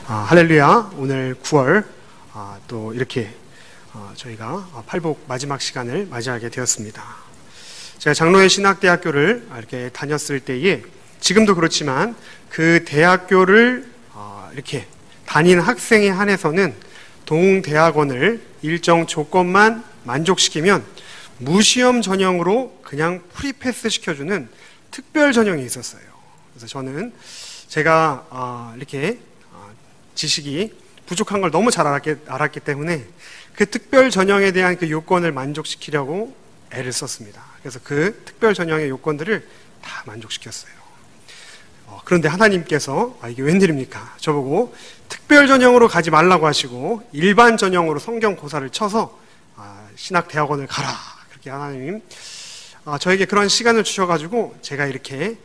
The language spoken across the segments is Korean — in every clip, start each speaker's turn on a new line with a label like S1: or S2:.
S1: 할렐루야. 오늘 9월 또 이렇게 저희가 팔복 마지막 시간을 맞이하게 되었습니다. 제가 장로회 신학대학교를 이렇게 다녔을 때에 지금도 그렇지만 그 대학교를 이렇게 다닌 학생에 한해서는 동대학원을 일정 조건만 만족시키면 무시험 전형으로 그냥 프리패스 시켜주는 특별 전형이 있었어요. 그래서 저는 제가 이렇게 지식이 부족한 걸 너무 잘 알았기 때문에 그 특별 전형에 대한 그 요건을 만족시키려고 애를 썼습니다. 그래서 그 특별 전형의 요건들을 다 만족시켰어요. 그런데 하나님께서 이게 웬일입니까? 저보고 특별 전형으로 가지 말라고 하시고 일반 전형으로 성경 고사를 쳐서 신학대학원을 가라. 그렇게 하나님 저에게 그런 시간을 주셔가지고 제가 이렇게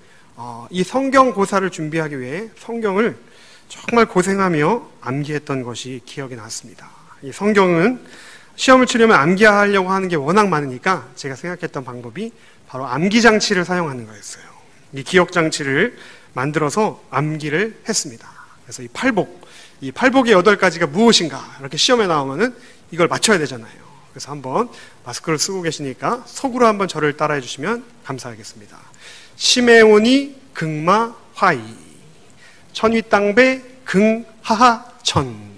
S1: 이 성경 고사를 준비하기 위해 성경을 정말 고생하며 암기했던 것이 기억이 났습니다. 이 성경은 시험을 치려면 암기하려고 하는 게 워낙 많으니까 제가 생각했던 방법이 바로 암기장치를 사용하는 거였어요. 이 기억장치를 만들어서 암기를 했습니다. 그래서 이 팔복의 8가지가 무엇인가 이렇게 시험에 나오면은 이걸 맞춰야 되잖아요. 그래서 한번 마스크를 쓰고 계시니까 속으로 한번 저를 따라해 주시면 감사하겠습니다. 시메온이 극마 화이 천위땅배 긍하하천.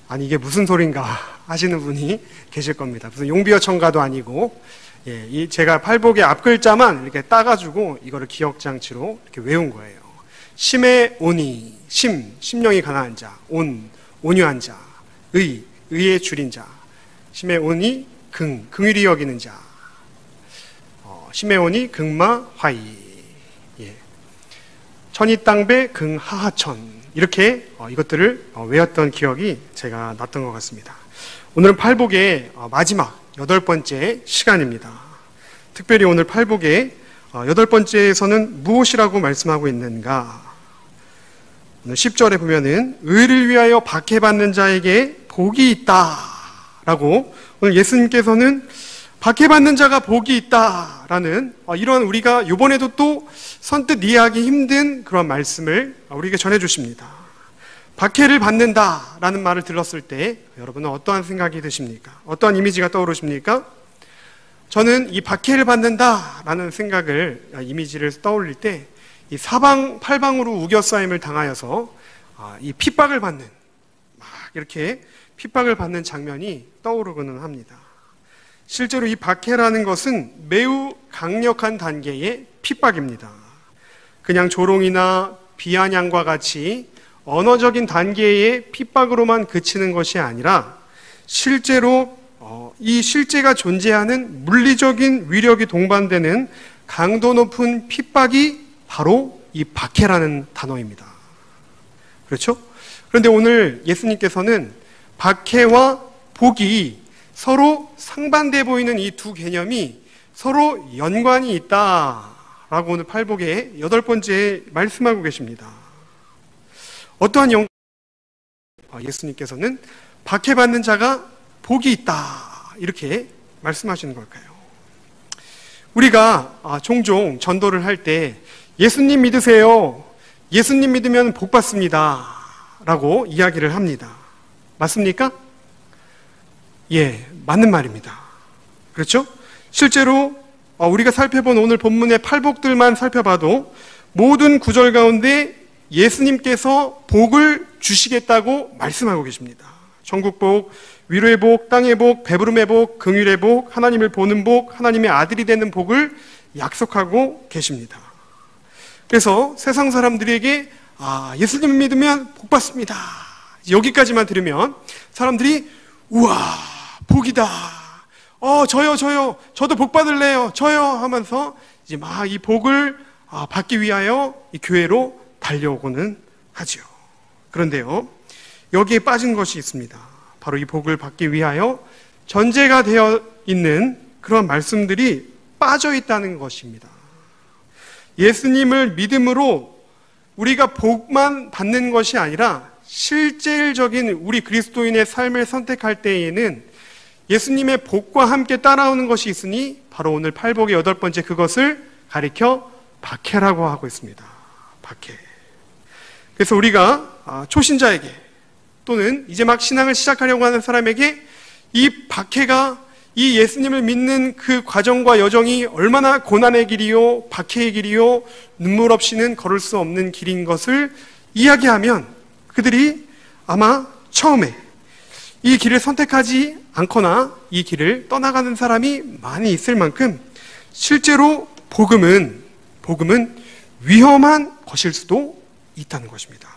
S1: 아니 이게 무슨 소린가 하시는 분이 계실 겁니다. 무슨 용비어 청가도 아니고 제가 팔복의 앞글자만 이렇게 따가지고 이거를 기억장치로 이렇게 외운 거예요. 심의 온이 심령이 가난한 자, 온유한 자, 의의 줄인 자, 심의 온이 긍휼히 여기는 자, 심의 온이 극마 화이, 천이땅배 긍하하천. 이렇게 이것들을 외웠던 기억이 제가 났던 것 같습니다. 오늘은 팔복의 마지막 8번째 시간입니다. 특별히 오늘 팔복의 8번째에서는 무엇이라고 말씀하고 있는가? 오늘 10절에 보면은 의를 위하여 박해받는 자에게 복이 있다 라고 오늘 예수님께서는 박해받는 자가 복이 있다라는 이런 우리가 이번에도 또 선뜻 이해하기 힘든 그런 말씀을 우리에게 전해주십니다. 박해를 받는다라는 말을 들었을 때 여러분은 어떠한 생각이 드십니까? 어떠한 이미지가 떠오르십니까? 저는 이 박해를 받는다라는 생각을, 이미지를 떠올릴 때 이 사방팔방으로 우겨싸임을 당하여서 이 핍박을 받는, 막 이렇게 핍박을 받는 장면이 떠오르고는 합니다. 실제로 이 박해라는 것은 매우 강력한 단계의 핍박입니다. 그냥 조롱이나 비아냥과 같이 언어적인 단계의 핍박으로만 그치는 것이 아니라 실제로 이 실제가 존재하는 물리적인 위력이 동반되는 강도 높은 핍박이 바로 이 박해라는 단어입니다. 그렇죠? 그런데 오늘 예수님께서는 박해와 복이 서로 상반돼 보이는 이 두 개념이 서로 연관이 있다라고 오늘 팔복의 8번째에 말씀하고 계십니다. 어떠한 예수님께서는 박해받는 자가 복이 있다 이렇게 말씀하시는 걸까요? 우리가 종종 전도를 할 때 예수님 믿으세요. 예수님 믿으면 복 받습니다 라고 이야기를 합니다. 맞습니까? 예, 맞는 말입니다. 그렇죠? 실제로 우리가 살펴본 오늘 본문의 팔복들만 살펴봐도 모든 구절 가운데 예수님께서 복을 주시겠다고 말씀하고 계십니다. 천국복, 위로의 복, 땅의 복, 배부름의 복, 긍휼의 복, 하나님을 보는 복, 하나님의 아들이 되는 복을 약속하고 계십니다. 그래서 세상 사람들에게 예수님 믿으면 복 받습니다. 여기까지만 들으면 사람들이 우와 복이다. 저도 복 받을래요. 저요 하면서 이제 막 이 복을 받기 위하여 이 교회로 달려오고는 하죠. 그런데요, 여기에 빠진 것이 있습니다. 바로 이 복을 받기 위하여 전제가 되어 있는 그런 말씀들이 빠져 있다는 것입니다. 예수님을 믿음으로 우리가 복만 받는 것이 아니라 실질적인 우리 그리스도인의 삶을 선택할 때에는 예수님의 복과 함께 따라오는 것이 있으니 바로 오늘 팔복의 8번째 그것을 가리켜 박해라고 하고 있습니다. 박해. 그래서 우리가 초신자에게 또는 이제 막 신앙을 시작하려고 하는 사람에게 이 박해가 이 예수님을 믿는 그 과정과 여정이 얼마나 고난의 길이요, 박해의 길이요, 눈물 없이는 걸을 수 없는 길인 것을 이야기하면 그들이 아마 처음에 이 길을 선택하지 않거나 이 길을 떠나가는 사람이 많이 있을 만큼 실제로 복음은 위험한 것일 수도 있다는 것입니다.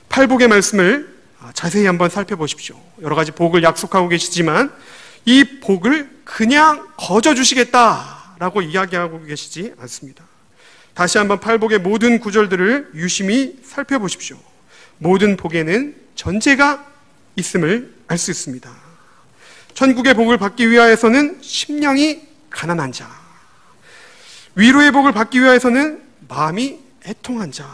S1: 팔복의 말씀을 자세히 한번 살펴보십시오. 여러 가지 복을 약속하고 계시지만 이 복을 그냥 거저 주시겠다라고 이야기하고 계시지 않습니다. 다시 한번 팔복의 모든 구절들을 유심히 살펴보십시오. 모든 복에는 전제가 있음을 알 수 있습니다. 천국의 복을 받기 위하여서는 심령이 가난한 자, 위로의 복을 받기 위하여서는 마음이 애통한 자,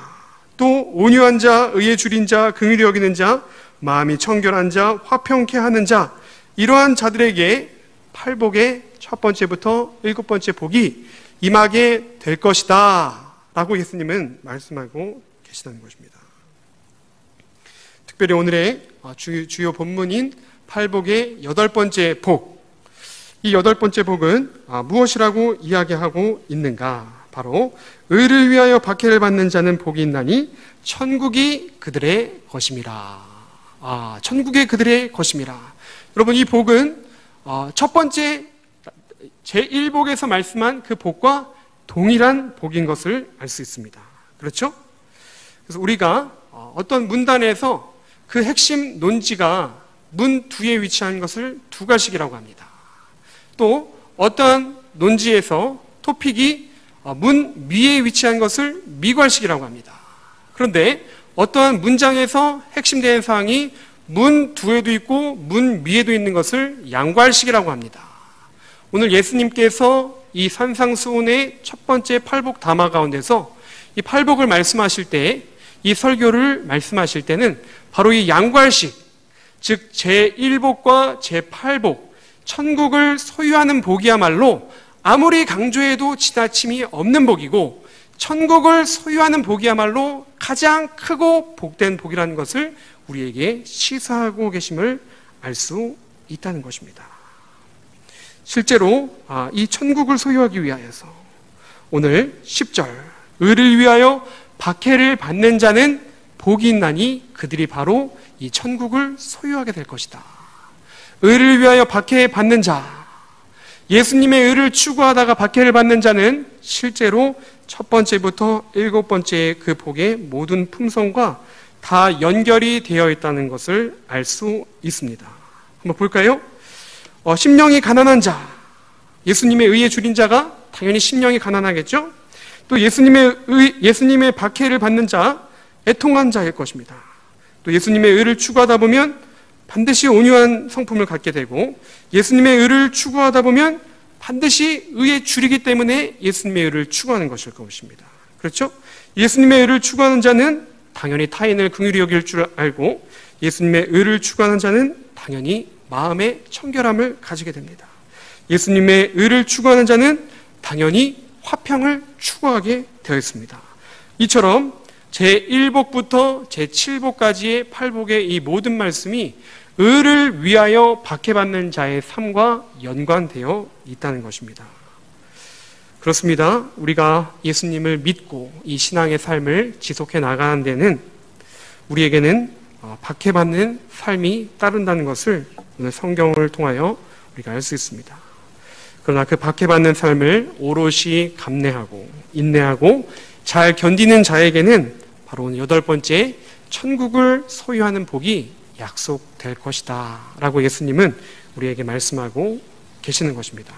S1: 또 온유한 자, 의에 줄인 자, 긍휼히 여기는 자, 마음이 청결한 자, 화평케 하는 자, 이러한 자들에게 팔복의 첫 번째부터 일곱 번째 복이 임하게 될 것이다 라고 예수님은 말씀하고 계시다는 것입니다. 특별히 오늘의 주요 본문인 팔복의 여덟 번째 복, 이 여덟 번째 복은 무엇이라고 이야기하고 있는가? 바로 의를 위하여 박해를 받는 자는 복이 있나니 천국이 그들의 것임이라. 천국이 그들의 것임이라. 여러분, 이 복은 첫 번째 제1복에서 말씀한 그 복과 동일한 복인 것을 알 수 있습니다. 그렇죠? 그래서 우리가 어떤 문단에서 그 핵심 논지가 문 뒤에 위치한 것을 두가식이라고 합니다. 또 어떠한 논지에서 토픽이 문 위에 위치한 것을 미괄식이라고 합니다. 그런데 어떠한 문장에서 핵심되는 사항이 문 뒤에도 있고 문 위에도 있는 것을 양괄식이라고 합니다. 오늘 예수님께서 이 산상수훈의 첫 번째 팔복 담화 가운데서 이 팔복을 말씀하실 때, 이 설교를 말씀하실 때는 바로 이 양괄식, 즉 제1복과 제8복, 천국을 소유하는 복이야말로 아무리 강조해도 지나침이 없는 복이고, 천국을 소유하는 복이야말로 가장 크고 복된 복이라는 것을 우리에게 시사하고 계심을 알 수 있다는 것입니다. 실제로 이 천국을 소유하기 위하여서 오늘 10절, 의를 위하여 박해를 받는 자는 복이 있나니 그들이 바로 이 천국을 소유하게 될 것이다. 의를 위하여 박해 받는 자, 예수님의 의를 추구하다가 박해를 받는 자는 실제로 첫 번째부터 일곱 번째 그 복의 모든 품성과 다 연결이 되어 있다는 것을 알 수 있습니다. 한번 볼까요? 심령이 가난한 자, 예수님의 의에 줄인 자가 당연히 심령이 가난하겠죠? 또 예수님의 박해를 받는 자, 애통한 자일 것입니다. 또 예수님의 의를 추구하다 보면 반드시 온유한 성품을 갖게 되고, 예수님의 의를 추구하다 보면 반드시 의에 줄이기 때문에 예수님의 의를 추구하는 것일 것입니다. 그렇죠? 예수님의 의를 추구하는 자는 당연히 타인을 긍휼히 여길 줄 알고, 예수님의 의를 추구하는 자는 당연히 마음의 청결함을 가지게 됩니다. 예수님의 의를 추구하는 자는 당연히 화평을 추구하게 되어 있습니다. 이처럼 제1복부터 제7복까지의 8복의 이 모든 말씀이 의를 위하여 박해받는 자의 삶과 연관되어 있다는 것입니다. 그렇습니다. 우리가 예수님을 믿고 이 신앙의 삶을 지속해 나가는 데는 우리에게는 박해받는 삶이 따른다는 것을 오늘 성경을 통하여 우리가 알 수 있습니다. 그러나 그 박해받는 삶을 오롯이 감내하고 인내하고 잘 견디는 자에게는 바로 오늘 여덟 번째 천국을 소유하는 복이 약속될 것이다 라고 예수님은 우리에게 말씀하고 계시는 것입니다.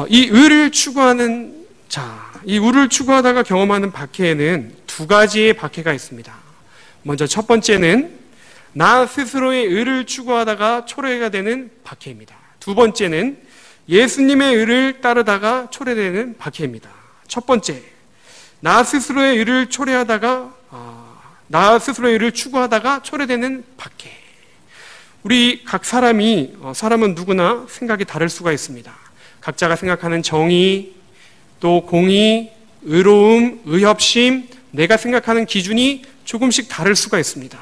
S1: 이 의를 추구하는 자, 이 의를 추구하다가 경험하는 박해에는 두 가지의 박해가 있습니다. 먼저 첫 번째는 나 스스로의 의를 추구하다가 초래가 되는 박해입니다. 두 번째는 예수님의 의를 따르다가 초래되는 박해입니다. 첫 번째, 나 스스로의 의를 나 스스로의 의를 추구하다가 초래되는 박해. 우리 각 사람은 누구나 생각이 다를 수가 있습니다. 각자가 생각하는 정의, 또 공의, 의로움, 의협심, 내가 생각하는 기준이 조금씩 다를 수가 있습니다.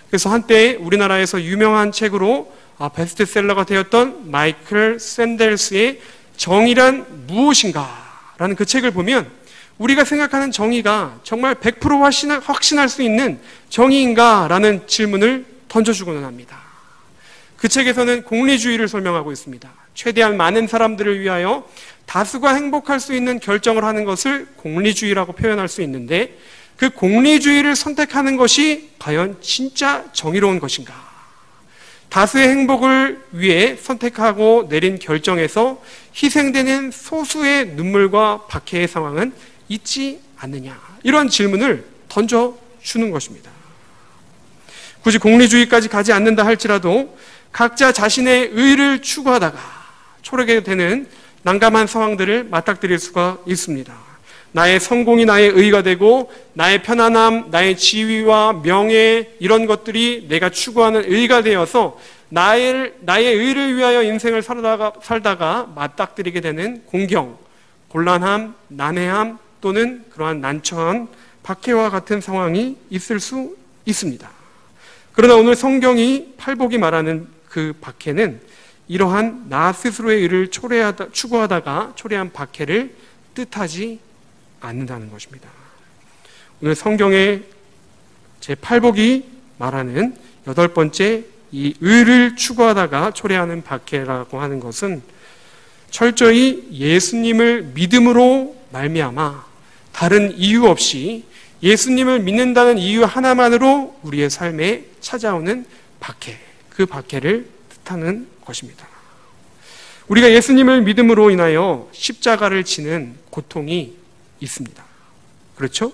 S1: 그래서 한때 우리나라에서 유명한 책으로 베스트셀러가 되었던 마이클 샌델스의 정의란 무엇인가 라는 그 책을 보면 우리가 생각하는 정의가 정말 100% 확신할 수 있는 정의인가 라는 질문을 던져주고는 합니다. 그 책에서는 공리주의를 설명하고 있습니다. 최대한 많은 사람들을 위하여 다수가 행복할 수 있는 결정을 하는 것을 공리주의라고 표현할 수 있는데 그 공리주의를 선택하는 것이 과연 진짜 정의로운 것인가? 다수의 행복을 위해 선택하고 내린 결정에서 희생되는 소수의 눈물과 박해의 상황은 있지 않느냐? 이런 질문을 던져주는 것입니다. 굳이 공리주의까지 가지 않는다 할지라도 각자 자신의 의를 추구하다가 초래게 되는 난감한 상황들을 맞닥뜨릴 수가 있습니다. 나의 성공이 나의 의가 되고 나의 편안함, 나의 지위와 명예 이런 것들이 내가 추구하는 의가 되어서 나의 의를 위하여 인생을 살다가 맞닥뜨리게 되는 공경, 곤란함, 난해함 또는 그러한 난처한 박해와 같은 상황이 있을 수 있습니다. 그러나 오늘 성경이 팔복이 말하는 그 박해는 이러한 나 스스로의 의를 추구하다가 초래한 박해를 뜻하지 않는다는 것입니다. 오늘 성경의 제8복이 말하는 8번째 이 의를 추구하다가 초래하는 박해라고 하는 것은 철저히 예수님을 믿음으로 말미암아 다른 이유 없이 예수님을 믿는다는 이유 하나만으로 우리의 삶에 찾아오는 박해, 그 박해를 뜻하는 것입니다. 우리가 예수님을 믿음으로 인하여 십자가를 지는 고통이 있습니다. 그렇죠?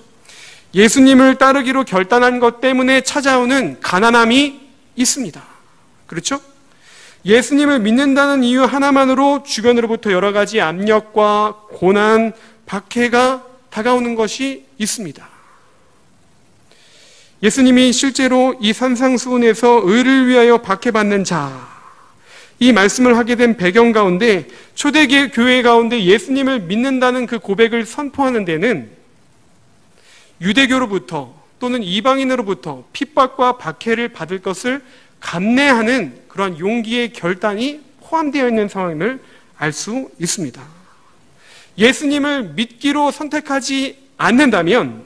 S1: 예수님을 따르기로 결단한 것 때문에 찾아오는 가난함이 있습니다. 그렇죠? 예수님을 믿는다는 이유 하나만으로 주변으로부터 여러 가지 압력과 고난, 박해가 다가오는 것이 있습니다. 예수님이 실제로 이 산상수훈에서 의를 위하여 박해받는 자, 이 말씀을 하게 된 배경 가운데 초대교회 가운데 예수님을 믿는다는 그 고백을 선포하는 데는 유대교로부터 또는 이방인으로부터 핍박과 박해를 받을 것을 감내하는 그런 용기의 결단이 포함되어 있는 상황임을 알 수 있습니다. 예수님을 믿기로 선택하지 않는다면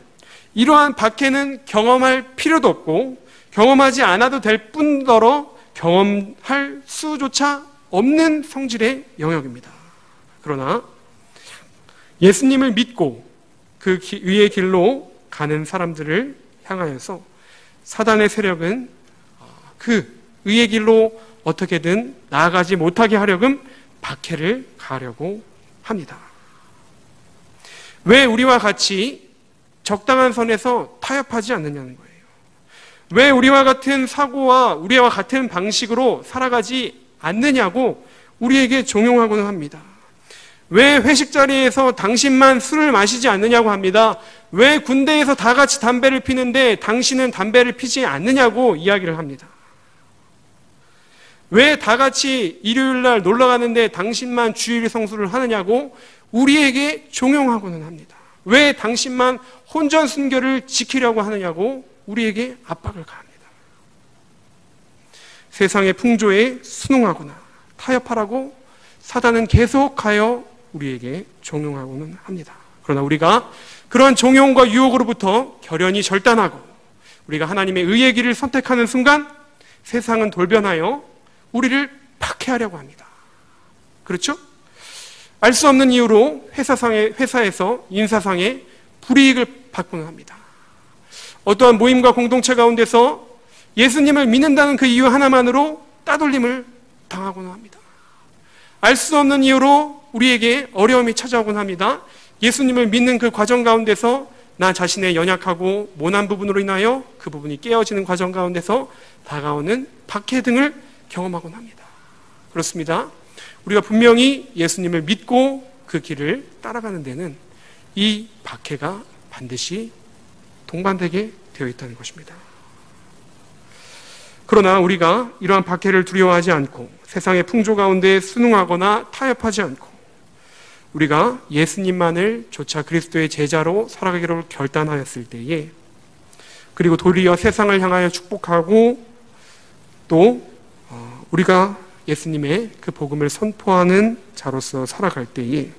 S1: 이러한 박해는 경험할 필요도 없고 경험하지 않아도 될 뿐더러 경험할 수조차 없는 성질의 영역입니다. 그러나 예수님을 믿고 그 위의 길로 가는 사람들을 향하여서 사단의 세력은 그 의의 길로 어떻게든 나아가지 못하게 하려금 박해를 가하려고 합니다. 왜 우리와 같이 적당한 선에서 타협하지 않느냐는 거예요. 왜 우리와 같은 사고와 우리와 같은 방식으로 살아가지 않느냐고 우리에게 종용하고는 합니다. 왜 회식 자리에서 당신만 술을 마시지 않느냐고 합니다. 왜 군대에서 다 같이 담배를 피는데 당신은 담배를 피지 않느냐고 이야기를 합니다. 왜 다 같이 일요일 날 놀러 가는데 당신만 주일 성수를 하느냐고 우리에게 종용하고는 합니다. 왜 당신만 혼전 순결을 지키려고 하느냐고 우리에게 압박을 가합니다. 세상의 풍조에 순응하거나 타협하라고 사단은 계속하여 우리에게 종용하고는 합니다. 그러나 우리가 그런 종용과 유혹으로부터 결연히 절단하고 우리가 하나님의 의의 길을 선택하는 순간 세상은 돌변하여 우리를 박해하려고 합니다. 그렇죠? 알 수 없는 이유로 회사에서 인사상의 불이익을 받고는 합니다. 어떠한 모임과 공동체 가운데서 예수님을 믿는다는 그 이유 하나만으로 따돌림을 당하고는 합니다. 알 수 없는 이유로 우리에게 어려움이 찾아오곤 합니다. 예수님을 믿는 그 과정 가운데서 나 자신의 연약하고 모난 부분으로 인하여 그 부분이 깨어지는 과정 가운데서 다가오는 박해 등을 경험하곤 합니다. 그렇습니다. 우리가 분명히 예수님을 믿고 그 길을 따라가는 데는 이 박해가 반드시 동반되게 되어 있다는 것입니다. 그러나 우리가 이러한 박해를 두려워하지 않고 세상의 풍조 가운데 순응하거나 타협하지 않고 우리가 예수님만을 조차 그리스도의 제자로 살아가기로 결단하였을 때에, 그리고 도리어 세상을 향하여 축복하고 또 우리가 예수님의 그 복음을 선포하는 자로서 살아갈 때에,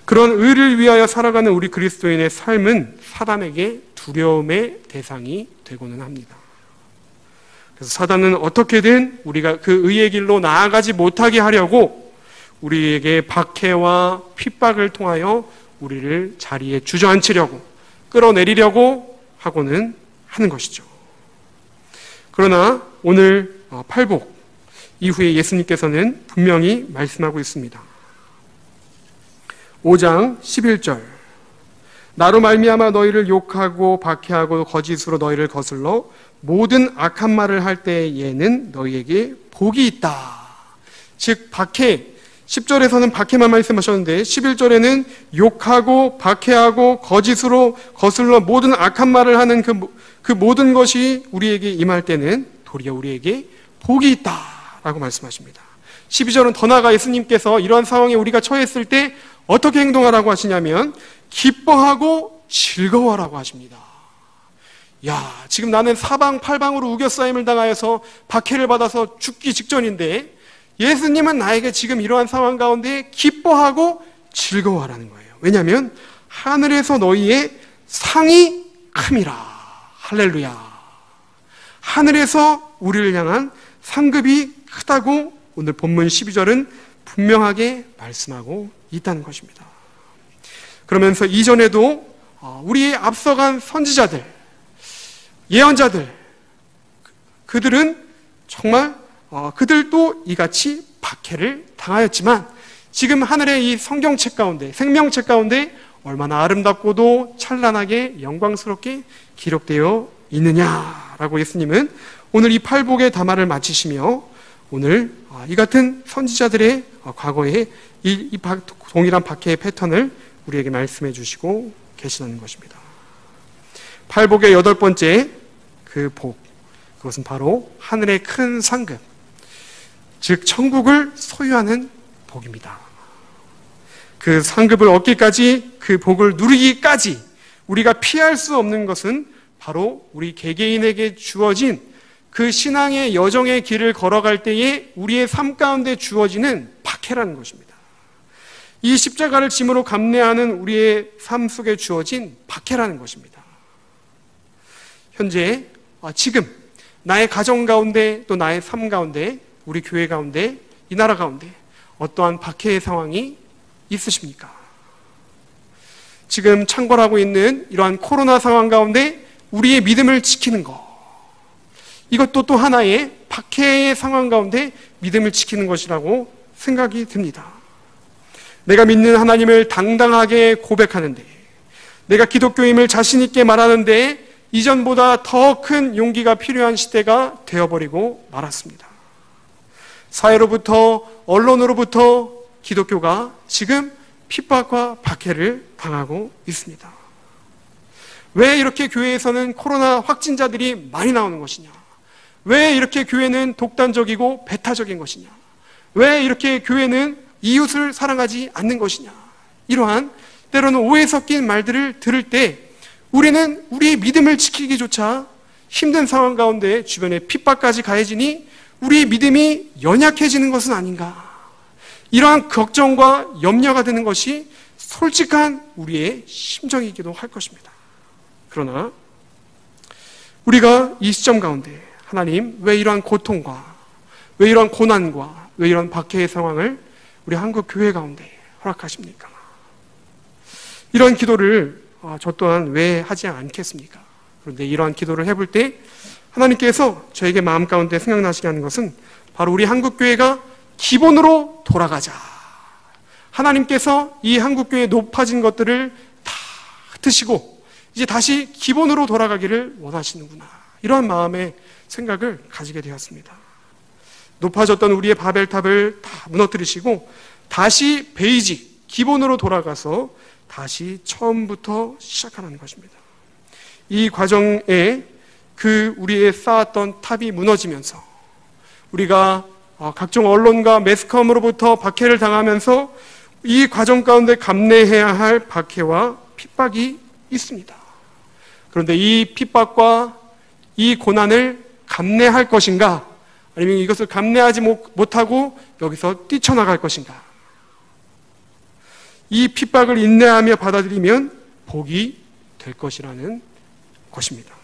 S1: 그런 의를 위하여 살아가는 우리 그리스도인의 삶은 사단에게 두려움의 대상이 되고는 합니다. 그래서 사단은 어떻게든 우리가 그 의의 길로 나아가지 못하게 하려고 우리에게 박해와 핍박을 통하여 우리를 자리에 주저앉히려고, 끌어내리려고 하고는 하는 것이죠. 그러나 오늘 팔복 이후에 예수님께서는 분명히 말씀하고 있습니다. 5장 11절, 나로 말미암아 너희를 욕하고 박해하고 거짓으로 너희를 거슬러 모든 악한 말을 할 때에는 너희에게 복이 있다. 즉 박해, 10절에서는 박해만 말씀하셨는데 11절에는 욕하고 박해하고 거짓으로 거슬러 모든 악한 말을 하는 그 모든 것이 우리에게 임할 때는 도리어 우리에게 복이 있다라고 말씀하십니다. 12절은 더 나아가 예수님께서 이러한 상황에 우리가 처했을 때 어떻게 행동하라고 하시냐면 기뻐하고 즐거워하라고 하십니다. 야, 지금 나는 사방팔방으로 우겨싸임을 당하여서 박해를 받아서 죽기 직전인데 예수님은 나에게 지금 이러한 상황 가운데 기뻐하고 즐거워하라는 거예요. 왜냐하면 하늘에서 너희의 상이 큼이라. 할렐루야. 하늘에서 우리를 향한 상급이 크다고 오늘 본문 12절은 분명하게 말씀하고 있다는 것입니다. 그러면서 이전에도 우리의 앞서간 선지자들, 예언자들, 그들은 정말 그들도 이같이 박해를 당하였지만 지금 하늘의 이 성경책 가운데, 생명책 가운데 얼마나 아름답고도 찬란하게 영광스럽게 기록되어 있느냐라고 예수님은 오늘 이 팔복의 담화를 마치시며 오늘 이 같은 선지자들의 과거의 이 동일한 박해의 패턴을 우리에게 말씀해 주시고 계시다는 것입니다. 팔복의 8번째 그 복, 그것은 바로 하늘의 큰 상급, 즉 천국을 소유하는 복입니다. 그 상급을 얻기까지, 그 복을 누리기까지 우리가 피할 수 없는 것은 바로 우리 개개인에게 주어진 그 신앙의 여정의 길을 걸어갈 때에 우리의 삶 가운데 주어지는 박해라는 것입니다. 이 십자가를 짐으로 감내하는 우리의 삶 속에 주어진 박해라는 것입니다. 현재 지금 나의 가정 가운데 또 나의 삶 가운데 우리 교회 가운데 이 나라 가운데 어떠한 박해의 상황이 있으십니까? 지금 창궐하고 있는 이러한 코로나 상황 가운데 우리의 믿음을 지키는 것, 이것도 또 하나의 박해의 상황 가운데 믿음을 지키는 것이라고 생각이 듭니다. 내가 믿는 하나님을 당당하게 고백하는데, 내가 기독교임을 자신 있게 말하는데 이전보다 더 큰 용기가 필요한 시대가 되어버리고 말았습니다. 사회로부터, 언론으로부터 기독교가 지금 핍박과 박해를 당하고 있습니다. 왜 이렇게 교회에서는 코로나 확진자들이 많이 나오는 것이냐? 왜 이렇게 교회는 독단적이고 배타적인 것이냐? 왜 이렇게 교회는 이웃을 사랑하지 않는 것이냐? 이러한 때로는 오해 섞인 말들을 들을 때 우리는 우리의 믿음을 지키기조차 힘든 상황 가운데 주변에 핍박까지 가해지니 우리의 믿음이 연약해지는 것은 아닌가? 이러한 걱정과 염려가 드는 것이 솔직한 우리의 심정이기도 할 것입니다. 그러나 우리가 이 시점 가운데 하나님, 왜 이러한 고통과 왜 이러한 고난과 왜 이러한 박해의 상황을 우리 한국 교회 가운데 허락하십니까? 이런 기도를 저 또한 왜 하지 않겠습니까? 그런데 이러한 기도를 해볼 때 하나님께서 저에게 마음 가운데 생각나시게 하는 것은 바로 우리 한국 교회가 기본으로 돌아가자. 하나님께서 이 한국 교회에 높아진 것들을 다 흩으시고 이제 다시 기본으로 돌아가기를 원하시는구나. 이러한 마음의 생각을 가지게 되었습니다. 높아졌던 우리의 바벨탑을 다 무너뜨리시고 다시 베이직, 기본으로 돌아가서 다시 처음부터 시작하는 것입니다. 이 과정에 그 우리의 쌓았던 탑이 무너지면서 우리가 각종 언론과 매스컴으로부터 박해를 당하면서 이 과정 가운데 감내해야 할 박해와 핍박이 있습니다. 그런데 이 핍박과 이 고난을 감내할 것인가, 아니면 이것을 감내하지 못하고 여기서 뛰쳐나갈 것인가. 이 핍박을 인내하며 받아들이면 복이 될 것이라는 것입니다.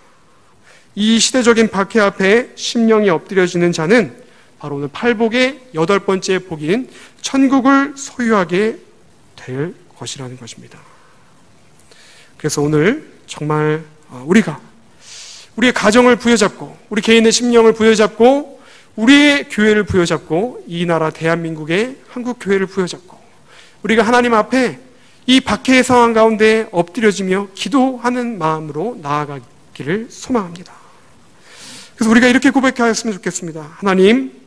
S1: 이 시대적인 박해 앞에 심령이 엎드려지는 자는 바로 오늘 팔복의 8번째 복인 천국을 소유하게 될 것이라는 것입니다. 그래서 오늘 정말 우리가 우리의 가정을 부여잡고, 우리 개인의 심령을 부여잡고, 우리의 교회를 부여잡고, 이 나라 대한민국의 한국교회를 부여잡고, 우리가 하나님 앞에 이 박해의 상황 가운데 엎드려지며 기도하는 마음으로 나아가기를 소망합니다. 그래서 우리가 이렇게 고백하였으면 좋겠습니다. 하나님,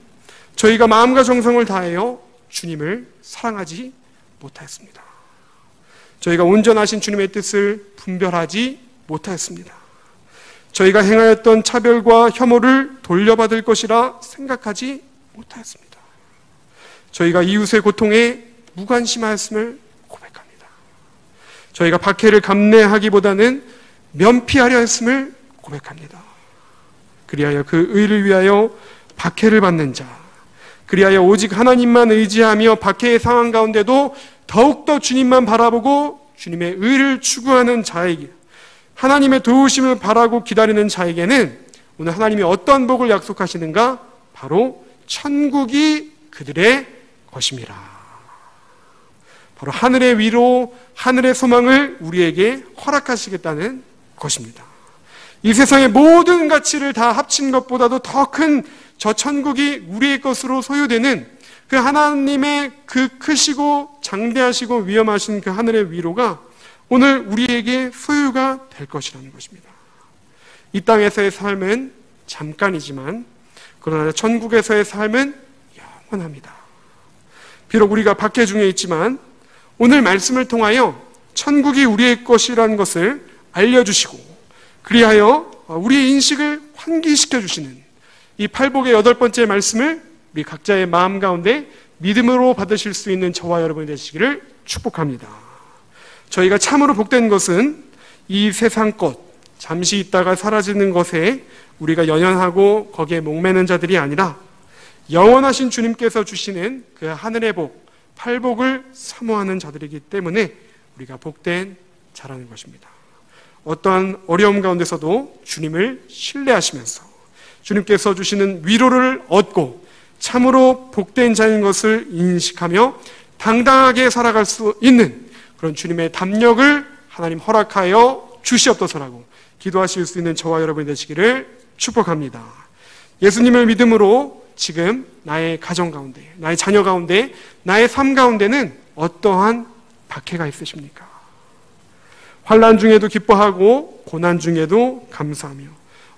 S1: 저희가 마음과 정성을 다하여 주님을 사랑하지 못하였습니다. 저희가 온전하신 주님의 뜻을 분별하지 못하였습니다. 저희가 행하였던 차별과 혐오를 돌려받을 것이라 생각하지 못하였습니다. 저희가 이웃의 고통에 무관심하였음을 고백합니다. 저희가 박해를 감내하기보다는 면피하려 했음을 고백합니다. 그리하여 그 의를 위하여 박해를 받는 자, 그리하여 오직 하나님만 의지하며 박해의 상황 가운데도 더욱더 주님만 바라보고 주님의 의를 추구하는 자에게, 하나님의 도우심을 바라고 기다리는 자에게는 오늘 하나님이 어떤 복을 약속하시는가? 바로 천국이 그들의 것입니다. 바로 하늘의 위로, 하늘의 소망을 우리에게 허락하시겠다는 것입니다. 이 세상의 모든 가치를 다 합친 것보다도 더 큰 저 천국이 우리의 것으로 소유되는 그 하나님의 그 크시고 장대하시고 위엄하신 그 하늘의 위로가 오늘 우리에게 소유가 될 것이라는 것입니다. 이 땅에서의 삶은 잠깐이지만 그러나 천국에서의 삶은 영원합니다. 비록 우리가 박해 중에 있지만 오늘 말씀을 통하여 천국이 우리의 것이라는 것을 알려주시고, 그리하여 우리의 인식을 환기시켜 주시는 이 팔복의 8번째 말씀을 우리 각자의 마음 가운데 믿음으로 받으실 수 있는 저와 여러분이 되시기를 축복합니다. 저희가 참으로 복된 것은 이 세상 것, 잠시 있다가 사라지는 것에 우리가 연연하고 거기에 목매는 자들이 아니라 영원하신 주님께서 주시는 그 하늘의 복, 팔복을 사모하는 자들이기 때문에 우리가 복된 자라는 것입니다. 어떠한 어려움 가운데서도 주님을 신뢰하시면서 주님께서 주시는 위로를 얻고 참으로 복된 자인 것을 인식하며 당당하게 살아갈 수 있는 그런 주님의 담력을 하나님 허락하여 주시옵소서라고 기도하실 수 있는 저와 여러분이 되시기를 축복합니다. 예수님을 믿음으로 지금 나의 가정 가운데, 나의 자녀 가운데, 나의 삶 가운데는 어떠한 박해가 있으십니까? 환난 중에도 기뻐하고 고난 중에도 감사하며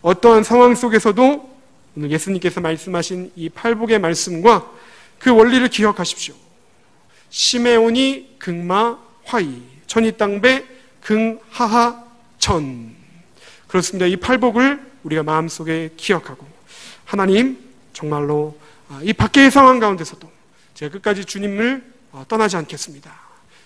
S1: 어떠한 상황 속에서도 오늘 예수님께서 말씀하신 이 팔복의 말씀과 그 원리를 기억하십시오. 시메온이 극마 화이, 천이 땅배 긍하하 천. 그렇습니다. 이 팔복을 우리가 마음속에 기억하고 하나님 정말로 이 박해의 상황 가운데서도 제가 끝까지 주님을 떠나지 않겠습니다.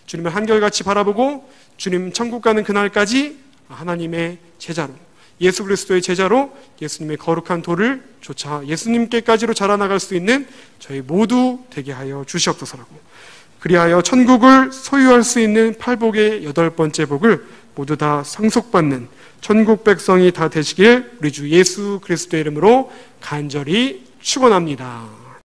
S1: 주님을 한결같이 바라보고 주님 천국 가는 그날까지 하나님의 제자로, 예수 그리스도의 제자로 예수님의 거룩한 도를 쫓아 예수님께까지로 자라나갈 수 있는 저희 모두 되게 하여 주시옵소서라고, 그리하여 천국을 소유할 수 있는 팔복의 8번째 복을 모두 다 상속받는 천국 백성이 다 되시길 우리 주 예수 그리스도의 이름으로 간절히 축원합니다.